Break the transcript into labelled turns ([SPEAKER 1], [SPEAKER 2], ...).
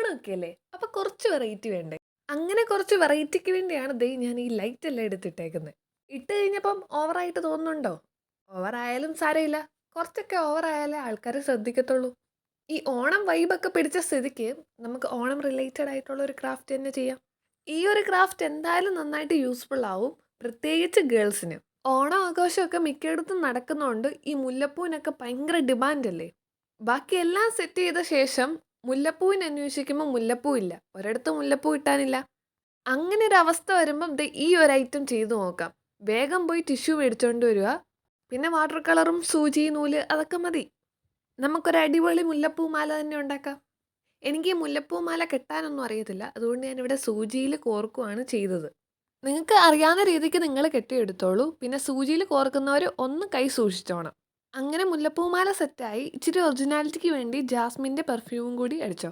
[SPEAKER 1] ഓണമൊക്കെ അല്ലേ? അപ്പൊ കുറച്ച് വെറൈറ്റി വേണ്ടേ? അങ്ങനെ കുറച്ച് വെറൈറ്റിക്ക് വേണ്ടിയാണ് ദേ ഞാൻ ഈ ലൈറ്റ് എല്ലാം എടുത്തിട്ടേക്കുന്നത്. ഇട്ട് കഴിഞ്ഞപ്പം ഓവറായിട്ട് തോന്നുന്നുണ്ടോ? ഓവറായാലും സാരമില്ല. കുറച്ചൊക്കെ ഓവറായാലേ ആൾക്കാര് ശ്രദ്ധിക്കത്തുള്ളൂ. ഈ ഓണം വൈബൊക്കെ പിടിച്ച സ്ഥിതിക്ക് നമുക്ക് ഓണം റിലേറ്റഡ് ആയിട്ടുള്ള ഒരു ക്രാഫ്റ്റ് തന്നെ ചെയ്യാം. ഈ ഒരു ക്രാഫ്റ്റ് എന്തായാലും നന്നായിട്ട് യൂസ്ഫുൾ ആവും. പ്രത്യേകിച്ച് ഗേൾസിന്. ഓണം ആഘോഷമൊക്കെ മിക്കയിടത്തും നടക്കുന്നതുകൊണ്ട് ഈ മുല്ലപ്പൂവിനൊക്കെ ഭയങ്കര ഡിമാൻഡ് അല്ലേ? ബാക്കി എല്ലാം സെറ്റ് ചെയ്ത ശേഷം മുല്ലപ്പൂവിന് അന്വേഷിക്കുമ്പോൾ മുല്ലപ്പൂ ഇല്ല. ഒരിടത്തും മുല്ലപ്പൂ കിട്ടാനില്ല. അങ്ങനെ ഒരു അവസ്ഥ വരുമ്പം ദേ ഈ ഒരു ഐറ്റം ചെയ്തു നോക്കാം. വേഗം പോയി ടിഷ്യൂ മേടിച്ചോണ്ട് വരിക. പിന്നെ വാട്ടർ കളറും സൂചി, നൂല് അതൊക്കെ മതി. നമുക്കൊരു അടിപൊളി മുല്ലപ്പൂ മാല തന്നെ ഉണ്ടാക്കാം. എനിക്ക് ഈ മുല്ലപ്പൂ മാല കെട്ടാനൊന്നും അറിയത്തില്ല. അതുകൊണ്ട് ഞാനിവിടെ സൂചിയിൽ കോർക്കുവാണ് ചെയ്തത്. നിങ്ങൾക്ക് അറിയാവുന്ന രീതിക്ക് നിങ്ങൾ കെട്ടിയെടുത്തോളൂ. പിന്നെ സൂചിയിൽ കോർക്കുന്നവർ ഒന്ന് കൈ സൂക്ഷിച്ചോണം. അങ്ങനെ മുല്ലപ്പൂമാല സെറ്റായി. ഇച്ചിരി ഒറിജിനാലിറ്റിക്ക് വേണ്ടി ജാസ്മിൻ്റെ പെർഫ്യൂമും കൂടി അടിച്ചോ.